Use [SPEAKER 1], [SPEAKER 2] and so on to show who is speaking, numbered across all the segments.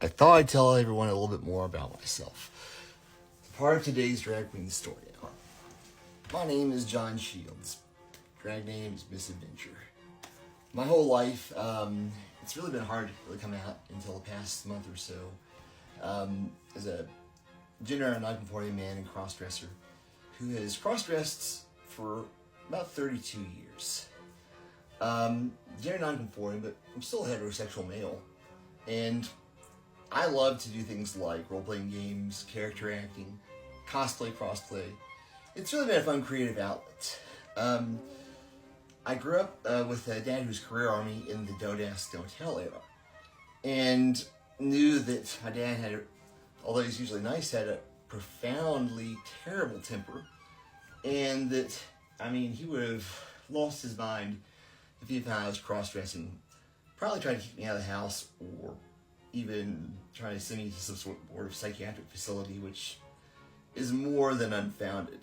[SPEAKER 1] I thought I'd tell everyone a little bit more about myself. Part of today's drag queen story. My name is John Shields. Drag name is Misadventure. My whole life, it's really been hard to really come out until the past month or so. As a gender non-conforming man and cross-dresser who has cross-dressed for about 32 years. Gender non-conforming, but I'm still a heterosexual male. And I love to do things like role-playing games, character acting, cosplay, crossplay. It's really been a fun creative outlet. I grew up with a dad who's career army in the Don't Ask, Don't Tell era. And knew that my dad had, although he's usually nice, had a profoundly terrible temper. And that, he would have lost his mind if he found I was cross-dressing. Probably tried to keep me out of the house, or even trying to send me to some sort of psychiatric facility, which is more than unfounded.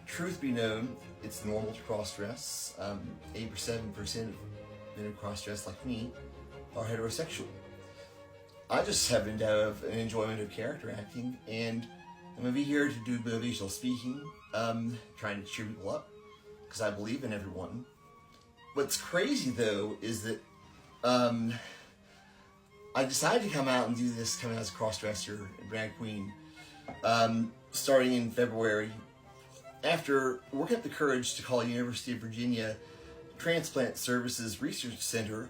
[SPEAKER 1] Truth be known, it's normal to cross-dress. 87% of men who cross-dress like me are heterosexual. I just happen to have an enjoyment of character acting, and I'm going to be here to do motivational speaking, trying to cheer people up, because I believe in everyone. What's crazy, though, is that I decided to come out and do this, coming out as a cross-dresser and drag queen, starting in February, after working up the courage to call University of Virginia Transplant Services Research Center,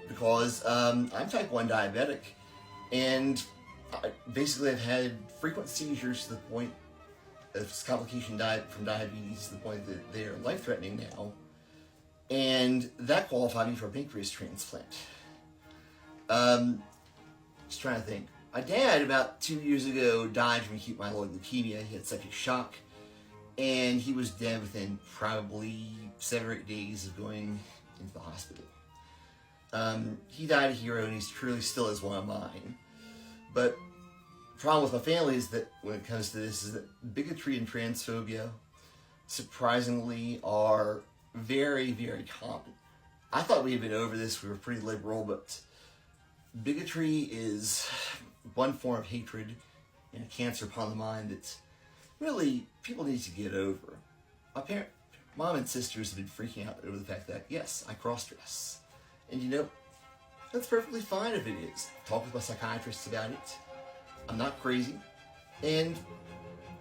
[SPEAKER 1] because I'm type 1 diabetic, and I've had frequent seizures to the point of complication from diabetes, to the point that they are life-threatening now, and that qualified me for a pancreas transplant. Just trying to think. My dad, about 2 years ago, died from acute myeloid leukemia. He had septic shock, and he was dead within probably 7 or 8 days of going into the hospital. He died a hero, and he's truly still is one of mine. But the problem with my family is that when it comes to this is that bigotry and transphobia, surprisingly, are very, very common. I thought we had been over this, we were pretty liberal, but bigotry is one form of hatred and a cancer upon the mind that really people need to get over. My mom and sisters have been freaking out over the fact that, yes, I cross-dress. And that's perfectly fine if it is. Talk with my psychiatrist about it. I'm not crazy. And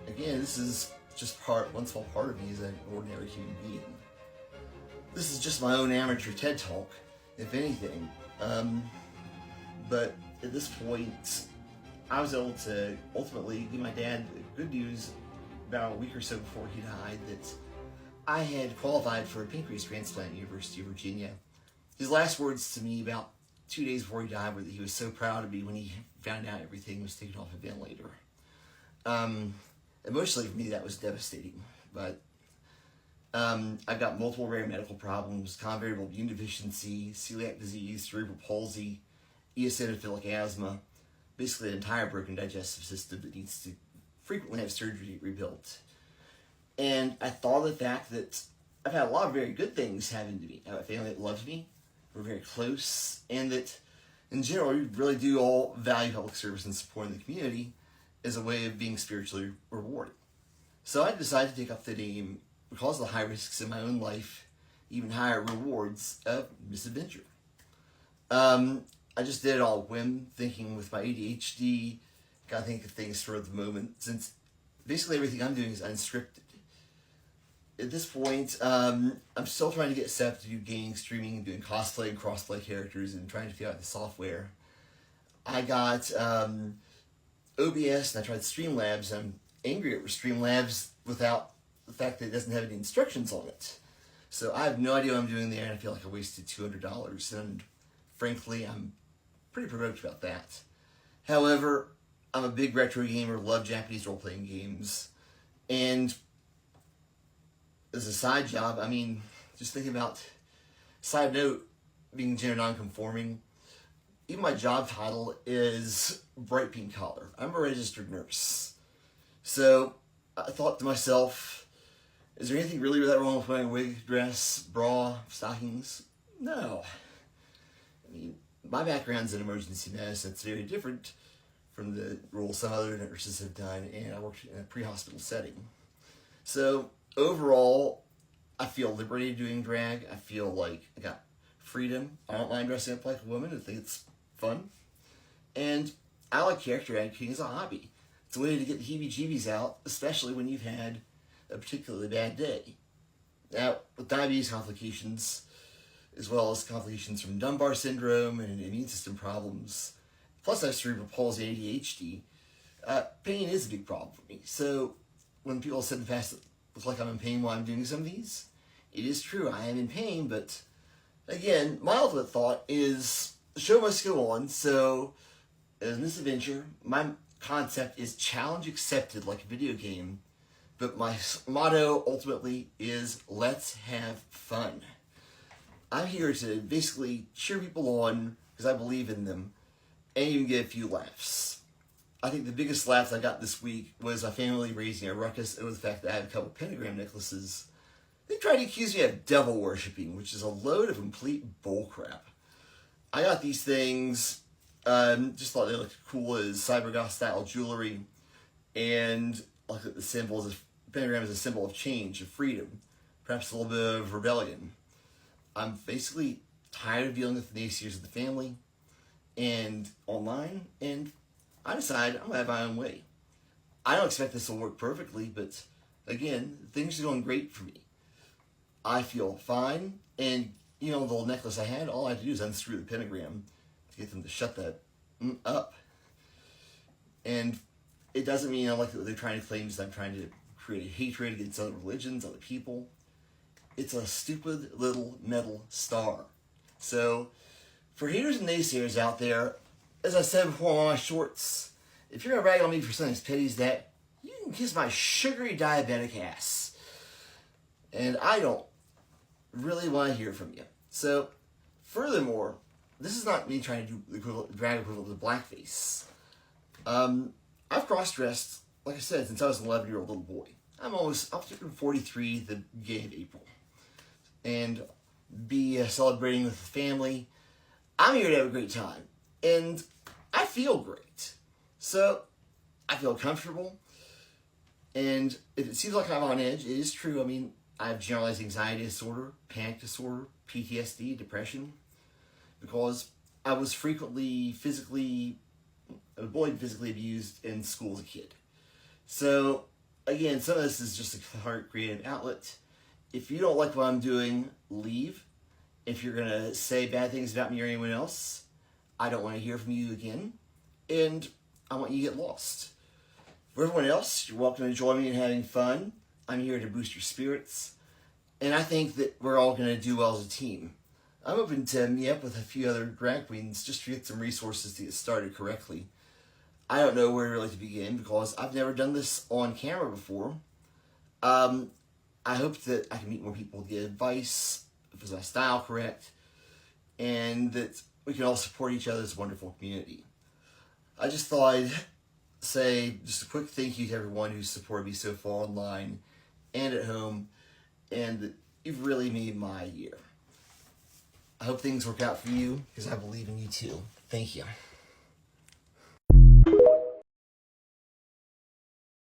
[SPEAKER 1] again, this is just one small part of me as an ordinary human being. This is just my own amateur TED Talk, if anything. But at this point, I was able to ultimately give my dad good news about a week or so before he died that I had qualified for a pancreas transplant at University of Virginia. His last words to me about 2 days before he died were that he was so proud of me when he found out everything was taken off a ventilator. Emotionally for me, that was devastating. But I've got multiple rare medical problems: common variable immune deficiency, celiac disease, cerebral palsy, eosinophilic asthma, basically an entire broken digestive system that needs to frequently have surgery rebuilt. And I thought of the fact that I've had a lot of very good things happen to me. I have a family that loves me, we're very close, and that in general we really do all value public service and supporting the community as a way of being spiritually rewarded. So I decided to take up the name, because of the high risks in my own life, even higher rewards of Misadventure. I just did it all whim, thinking with my ADHD, gotta think of things for the moment, since basically everything I'm doing is unscripted. At this point, I'm still trying to get set up to do gaming, streaming, doing cosplay and crossplay characters, and trying to figure out the software. I got OBS, and I tried Streamlabs, and I'm angry at Streamlabs without the fact that it doesn't have any instructions on it. So I have no idea what I'm doing there, and I feel like I wasted $200, and frankly, I'm pretty provoked about that. However, I'm a big retro gamer, love Japanese role-playing games, and as a side job, just thinking about, side note, being gender non-conforming, even my job title is bright pink collar. I'm a registered nurse. So I thought to myself, is there anything really that wrong with wearing a wig, dress, bra, stockings? No. my background's in emergency medicine. It's very different from the role some other nurses have done, and I worked in a pre-hospital setting. So overall, I feel liberated doing drag. I feel like I got freedom. I don't mind dressing up like a woman. I think it's fun. And I like character acting as a hobby. It's a way to get the heebie-jeebies out, especially when you've had a particularly bad day. Now, with diabetes complications, as well as complications from lumbar syndrome and immune system problems, plus I have cerebral palsy and ADHD, pain is a big problem for me. So when people said in the past that it looks like I'm in pain while I'm doing some of these, it is true, I am in pain, but again, my ultimate thought is the show must go on. So in this adventure, my concept is challenge accepted like a video game, but my motto ultimately is let's have fun. I'm here to basically cheer people on because I believe in them and even get a few laughs. I think the biggest laughs I got this week was my family raising a ruckus over the fact that I had a couple pentagram necklaces. They tried to accuse me of devil worshipping, which is a load of complete bullcrap. I got these things, just thought they looked cool as cybergoth style jewelry, and like the symbol is pentagram is a symbol of change, of freedom, perhaps a little bit of rebellion. I'm basically tired of dealing with the naysayers of the family and online, and I decide I'm going to have my own way. I don't expect this will work perfectly, but again, things are going great for me. I feel fine, and you know, the little necklace I had, all I had to do is unscrew the pentagram to get them to shut that up. And it doesn't mean I like that they're trying to claim that I'm trying to create a hatred against other religions, other people. It's a stupid little metal star. So, for haters and naysayers out there, as I said before on my shorts, if you're going to rag on me for something as petty as that, you can kiss my sugary diabetic ass. And I don't really want to hear from you. So, furthermore, this is not me trying to do the drag equivalent of blackface. I've cross-dressed, like I said, since I was an 11-year-old little boy. I'm 43 the beginning of April. And be celebrating with the family. I'm here to have a great time. And I feel great. So, I feel comfortable. And if it seems like I'm on edge, it is true. I mean, I have generalized anxiety disorder, panic disorder, PTSD, depression. Because I was frequently physically abused in school as a kid. So, again, some of this is just a heart creative outlet. If you don't like what I'm doing, leave. If you're going to say bad things about me or anyone else, I don't want to hear from you again. And I want you to get lost. For everyone else, you're welcome to join me in having fun. I'm here to boost your spirits. And I think that we're all going to do well as a team. I'm hoping to meet up with a few other drag queens just to get some resources to get started correctly. I don't know where really to begin because I've never done this on camera before. I hope that I can meet more people to get advice, if my style correct, and that we can all support each other as a wonderful community. I just thought I'd say just a quick thank you to everyone who's supported me so far online and at home, and that you've really made my year. I hope things work out for you, because I believe in you too. Thank you.